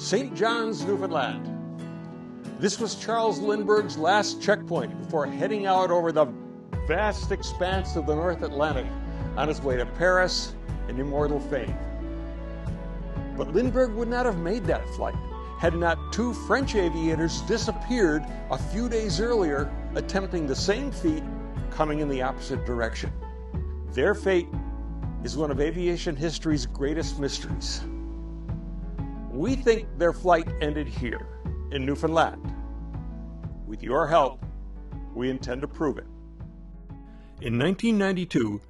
St. John's, Newfoundland. This was Charles Lindbergh's last checkpoint before heading out over the vast expanse of the North Atlantic on his way to Paris and immortal fame. But Lindbergh would not have made that flight had not two French aviators disappeared a few days earlier, attempting the same feat, coming in the opposite direction. Their fate is one of aviation history's greatest mysteries. We think their flight ended here, in Newfoundland. With your help, we intend to prove it. In 1992,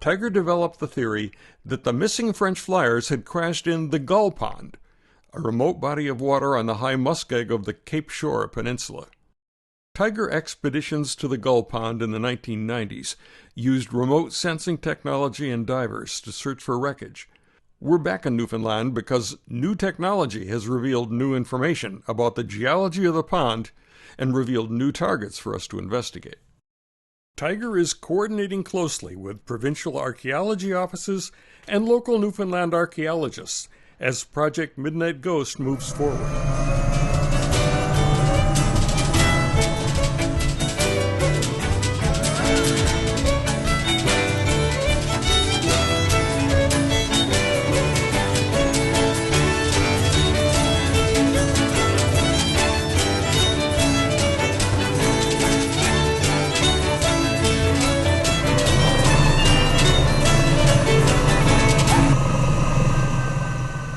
Tiger developed the theory that the missing French flyers had crashed in the Gull Pond, a remote body of water on the high muskeg of the Cape Shore Peninsula. Tiger expeditions to the Gull Pond in the 1990s used remote sensing technology and divers to search for wreckage. We're back in Newfoundland because new technology has revealed new information about the geology of the pond and revealed new targets for us to investigate. Tiger is coordinating closely with provincial archaeology offices and local Newfoundland archaeologists as Project Midnight Ghost moves forward.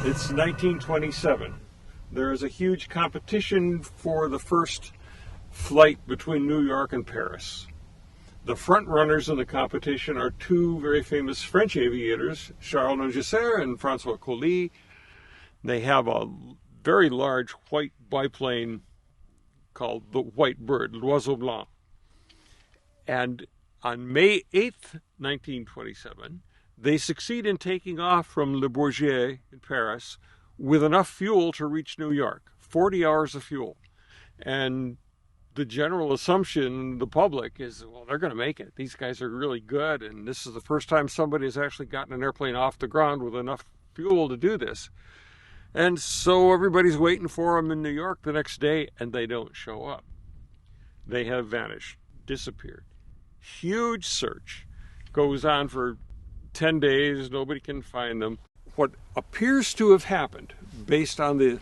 It's 1927. There is a huge competition for the first flight between New York and Paris. The front runners in the competition are two very famous French aviators, Charles Nongesser and François Colli. They have a very large white biplane called the White Bird, l'Oiseau Blanc. And on May 8th, 1927, they succeed in taking off from Le Bourget in Paris with enough fuel to reach New York, 40 hours of fuel. And the general assumption, the public, is, well, they're going to make it. These guys are really good, and this is the first time somebody has actually gotten an airplane off the ground with enough fuel to do this. And so everybody's waiting for them in New York the next day, and they don't show up. They have vanished, disappeared. Huge search goes on for 10 days, nobody can find them. What appears to have happened, based on the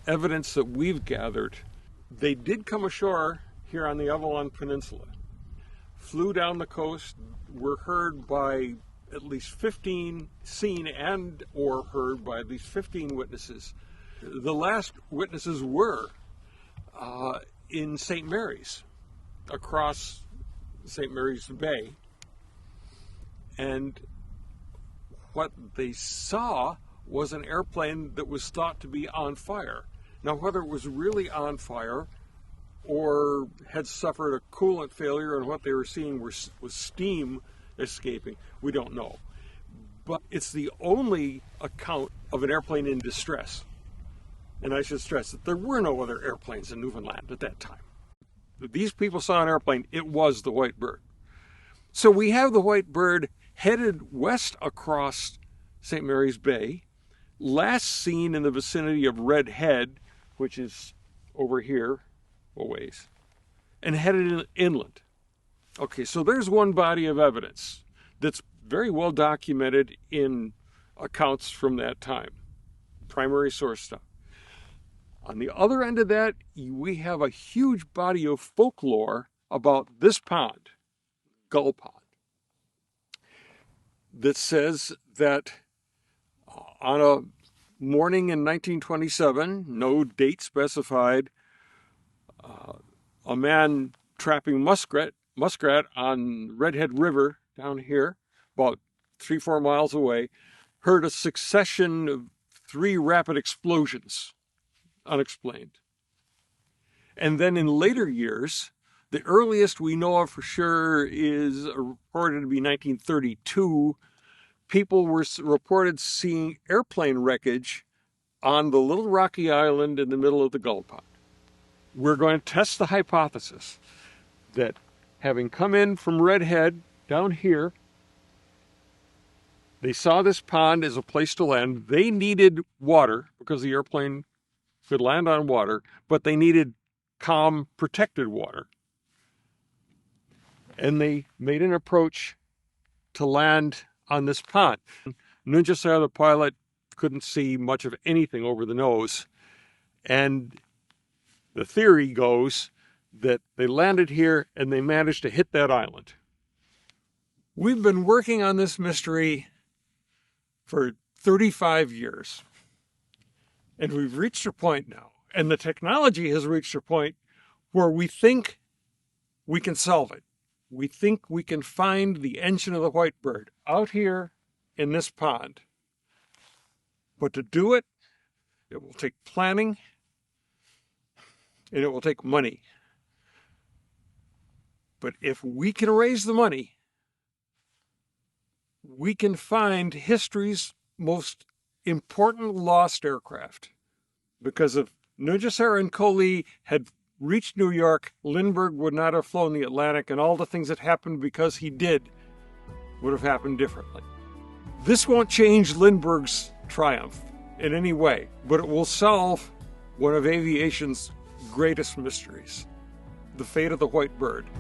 evidence that we've gathered, they did come ashore here on the Avalon Peninsula, flew down the coast, were heard by at least 15, seen and or heard by at least 15 witnesses. The last witnesses were in St. Mary's, across St. Mary's Bay. And what they saw was an airplane that was thought to be on fire. Now, whether it was really on fire or had suffered a coolant failure and what they were seeing was steam escaping, we don't know. But it's the only account of an airplane in distress. And I should stress that there were no other airplanes in Newfoundland at that time. These people saw an airplane, it was the White Bird. So we have the White Bird headed west across St. Mary's Bay, last seen in the vicinity of Red Head, which is over here a ways, and headed inland. Okay, so there's one body of evidence that's very well documented in accounts from that time, primary source stuff. On the other end of that, we have a huge body of folklore about this pond, Gull Pond, that says that on a morning in 1927, no date specified, a man trapping muskrat on Redhead River down here, about 3-4 miles away, heard a succession of 3 rapid explosions, unexplained. And then in later years, the earliest we know of for sure is reported to be 1932. People were reported seeing airplane wreckage on the little rocky island in the middle of the Gull Pond. We're going to test the hypothesis that having come in from Red Head down here, they saw this pond as a place to land. They needed water because the airplane could land on water, but they needed calm, protected water. And they made an approach to land on this pond. Nungesser, the pilot, couldn't see much of anything over the nose. And the theory goes that they landed here and they managed to hit that island. We've been working on this mystery for 35 years. And we've reached a point now, and the technology has reached a point where we think we can solve it. We think we can find the engine of the white bird out here in this pond. But to do it, it will take planning, and it will take money. But if we can raise the money, we can find history's most important lost aircraft. Because if Nungesser and Coley had reached New York, Lindbergh would not have flown the Atlantic, and all the things that happened because he did would have happened differently. This won't change Lindbergh's triumph in any way, but it will solve one of aviation's greatest mysteries, the fate of the white bird.